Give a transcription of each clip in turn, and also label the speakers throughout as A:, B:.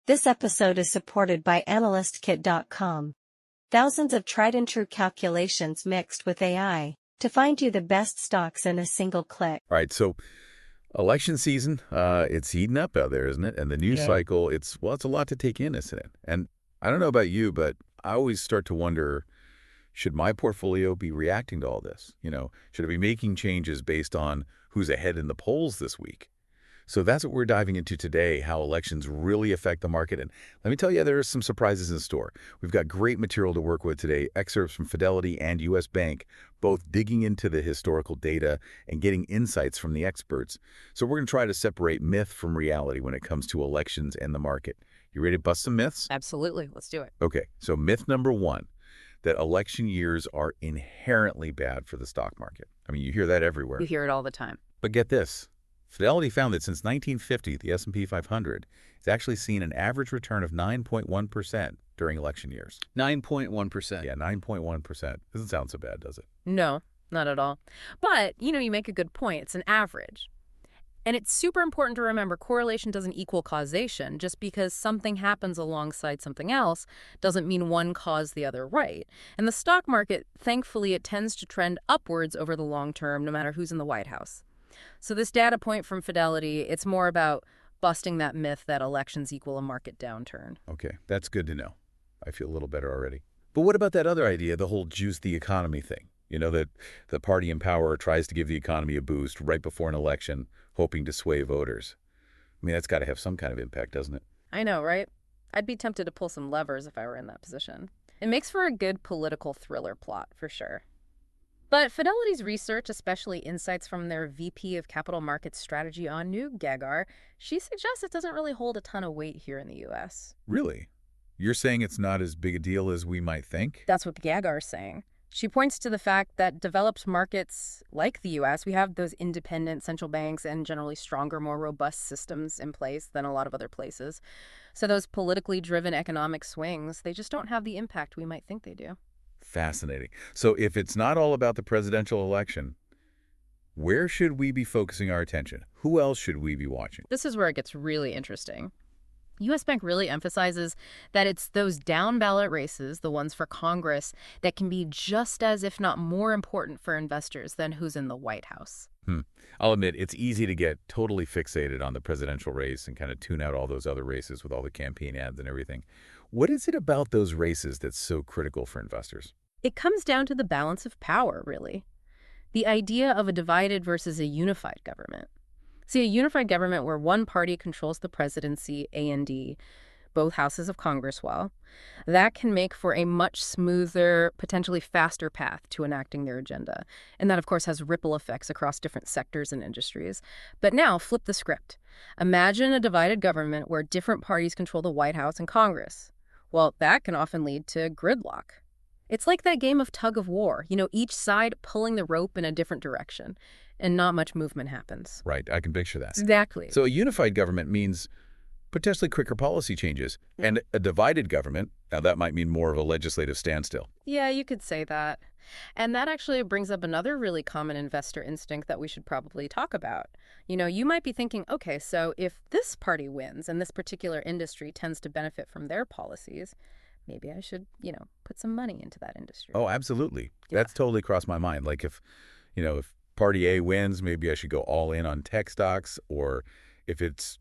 A: This episode is supported by AnalystKit.com. Thousands of tried-and-true calculations mixed with AI to find you the best stocks in a single click.
B: All right, so election season, it's heating up out there, isn't it? And the news cycle, it's a lot to take in, isn't it? And I don't know about you, but I always start to wonder, should my portfolio be reacting to all this? Should it be making changes based on who's ahead in the polls this week? So that's what we're diving into today, how elections really affect the market. And let me tell you, there are some surprises in store. We've got great material to work with today, excerpts from Fidelity and U.S. Bank, both digging into the historical data and getting insights from the experts. So we're going to try to separate myth from reality when it comes to elections and the market. You ready to bust some myths?
C: Absolutely. Let's do it.
B: Okay, so myth number one, that election years are inherently bad for the stock market. I mean, you hear that everywhere.
C: You hear it all the time.
B: But get this. Fidelity found that since 1950, the S&P 500 has actually seen an average return of 9.1% during election years.
D: 9.1%.
B: Yeah, 9.1%. Doesn't sound so bad, does it?
C: No, not at all. But, you make a good point. It's an average. And it's super important to remember correlation doesn't equal causation. Just because something happens alongside something else doesn't mean one caused the other, right? And the stock market, thankfully, it tends to trend upwards over the long term, no matter who's in the White House. So this data point from Fidelity, it's more about busting that myth that elections equal a market downturn.
B: Okay, that's good to know. I feel a little better already. But what about that other idea, the whole juice the economy thing? That the party in power tries to give the economy a boost right before an election, hoping to sway voters. I mean, that's got to have some kind of impact, doesn't it?
C: I know, right? I'd be tempted to pull some levers if I were in that position. It makes for a good political thriller plot, for sure. But Fidelity's research, especially insights from their VP of Capital Markets Strategy, Anu Gagar, she suggests it doesn't really hold a ton of weight here in the U.S.
B: Really? You're saying it's not as big a deal as we might think?
C: That's what Gagar's saying. She points to the fact that developed markets like the U.S., we have those independent central banks and generally stronger, more robust systems in place than a lot of other places. So those politically driven economic swings, they just don't have the impact we might think they do.
B: Fascinating. So if it's not all about the presidential election, where should we be focusing our attention? Who else should we be watching?
C: This is where it gets really interesting. U.S. Bank really emphasizes that it's those down-ballot races, the ones for Congress, that can be just as, if not more important for investors than who's in the White House.
B: I'll admit, it's easy to get totally fixated on the presidential race and kind of tune out all those other races with all the campaign ads and everything. What is it about those races that's so critical for investors?
C: It comes down to the balance of power, really. The idea of a divided versus a unified government. See, a unified government where one party controls the presidency, A&D, both houses of Congress, that can make for a much smoother, potentially faster path to enacting their agenda. And that, of course, has ripple effects across different sectors and industries. But now, flip the script. Imagine a divided government where different parties control the White House and Congress. Well, that can often lead to gridlock. It's like that game of tug of war, each side pulling the rope in a different direction, and not much movement happens.
B: Right, I can picture that.
C: Exactly.
B: So a unified government means potentially quicker policy changes. And a divided government, now that might mean more of a legislative standstill.
C: Yeah, you could say that. And that actually brings up another really common investor instinct that we should probably talk about. You might be thinking, okay, so if this party wins and this particular industry tends to benefit from their policies, maybe I should, put some money into that industry.
B: Oh, absolutely.
C: Yeah.
B: That's totally crossed my mind. Like if Party A wins, maybe I should go all in on tech stocks, or if it's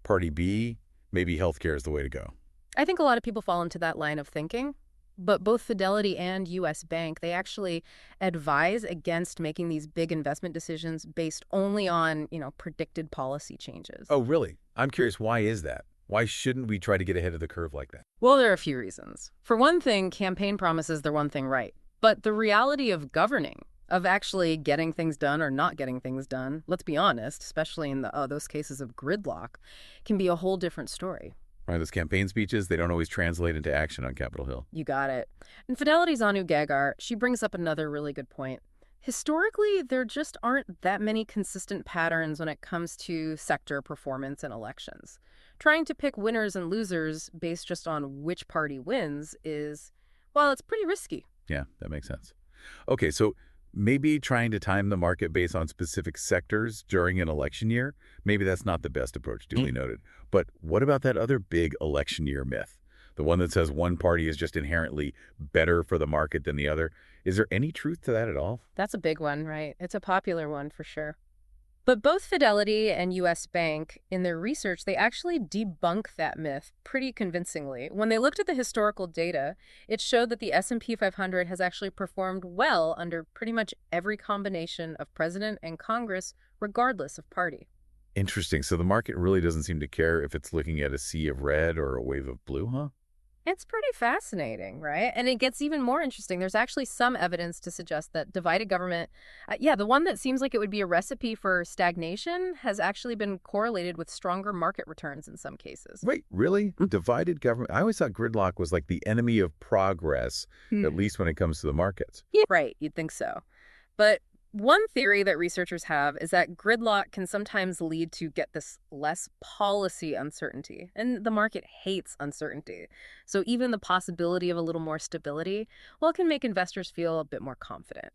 B: Party B, maybe healthcare is the way to go.
C: I think a lot of people fall into that line of thinking, but both Fidelity and U.S. Bank, they actually advise against making these big investment decisions based only on, predicted policy changes.
B: Oh, really? I'm curious, why is that? Why shouldn't we try to get ahead of the curve like that?
C: Well, there are a few reasons. For one thing, campaign promises they're one thing right. But the reality of governing, of actually getting things done or not getting things done, let's be honest, especially in those cases of gridlock, can be a whole different story.
B: Right, those campaign speeches, they don't always translate into action on Capitol Hill.
C: You got it. And Fidelity's Anu Gagar, she brings up another really good point. Historically, there just aren't that many consistent patterns when it comes to sector performance in elections. Trying to pick winners and losers based just on which party wins is, well, it's pretty risky.
B: Yeah, that makes sense. Okay, so Maybe trying to time the market based on specific sectors during an election year, maybe that's not the best approach, duly noted. But what about that other big election year myth? The one that says one party is just inherently better for the market than the other. Is there any truth to that at all?
C: That's a big one, right? It's a popular one for sure. But both Fidelity and U.S. Bank, in their research, they actually debunk that myth pretty convincingly. When they looked at the historical data, it showed that the S&P 500 has actually performed well under pretty much every combination of president and Congress, regardless of party.
B: Interesting. So the market really doesn't seem to care if it's looking at a sea of red or a wave of blue, huh?
C: It's pretty fascinating, right? And it gets even more interesting. There's actually some evidence to suggest that divided government, the one that seems like it would be a recipe for stagnation, has actually been correlated with stronger market returns in some cases.
B: Wait, really? Divided government? I always thought gridlock was like the enemy of progress, at least when it comes to the markets.
C: Yeah, right, you'd think so. But one theory that researchers have is that gridlock can sometimes lead to get this less policy uncertainty. And the market hates uncertainty. So even the possibility of a little more stability, well, it can make investors feel a bit more confident.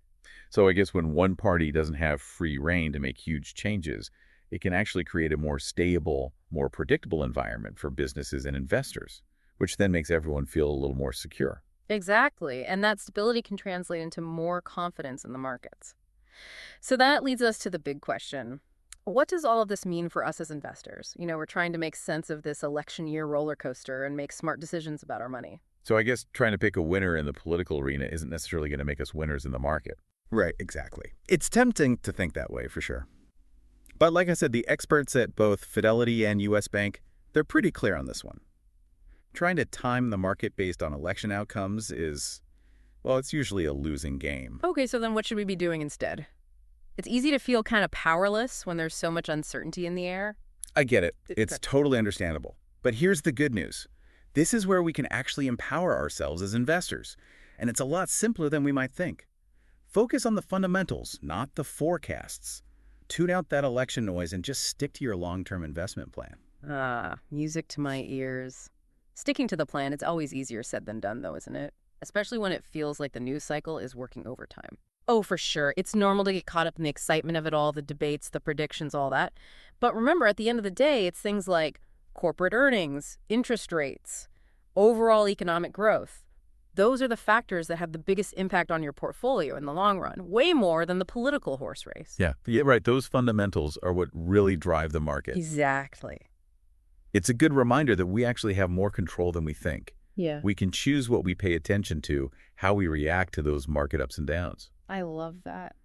B: So I guess when one party doesn't have free rein to make huge changes, it can actually create a more stable, more predictable environment for businesses and investors, which then makes everyone feel a little more secure.
C: Exactly. And that stability can translate into more confidence in the markets. So that leads us to the big question. What does all of this mean for us as investors? We're trying to make sense of this election year roller coaster and make smart decisions about our money.
B: So I guess trying to pick a winner in the political arena isn't necessarily going to make us winners in the market.
D: Right, exactly. It's tempting to think that way, for sure. But like I said, the experts at both Fidelity and U.S. Bank, they're pretty clear on this one. Trying to time the market based on election outcomes is, well, it's usually a losing game.
C: Okay, so then what should we be doing instead? It's easy to feel kind of powerless when there's so much uncertainty in the air.
D: I get it. It's totally understandable. But here's the good news. This is where we can actually empower ourselves as investors. And it's a lot simpler than we might think. Focus on the fundamentals, not the forecasts. Tune out that election noise and just stick to your long-term investment plan.
C: Music to my ears. Sticking to the plan, it's always easier said than done, though, isn't it? Especially when it feels like the news cycle is working overtime. Oh, for sure. It's normal to get caught up in the excitement of it all, the debates, the predictions, all that. But remember, at the end of the day, it's things like corporate earnings, interest rates, overall economic growth. Those are the factors that have the biggest impact on your portfolio in the long run, way more than the political horse race.
B: Yeah, right. Those fundamentals are what really drive the market.
C: Exactly.
B: It's a good reminder that we actually have more control than we think.
C: Yeah.
B: We can choose what we pay attention to, how we react to those market ups and downs.
C: I love that.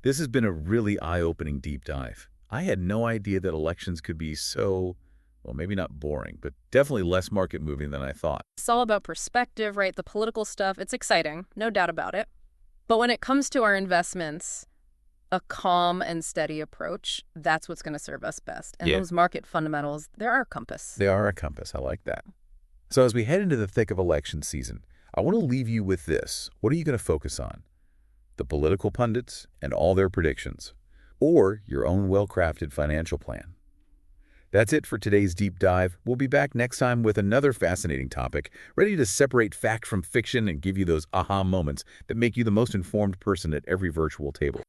B: This has been a really eye-opening deep dive. I had no idea that elections could be so, well, maybe not boring, but definitely less market moving than I thought.
C: It's all about perspective, right? The political stuff, it's exciting, no doubt about it. But when it comes to our investments, a calm and steady approach, that's what's going to serve us best. And those market fundamentals, they're our compass.
B: They are a compass. I like that. So as we head into the thick of election season, I want to leave you with this. What are you going to focus on? The political pundits and all their predictions, or your own well-crafted financial plan? That's it for today's deep dive. We'll be back next time with another fascinating topic, ready to separate fact from fiction and give you those aha moments that make you the most informed person at every virtual table.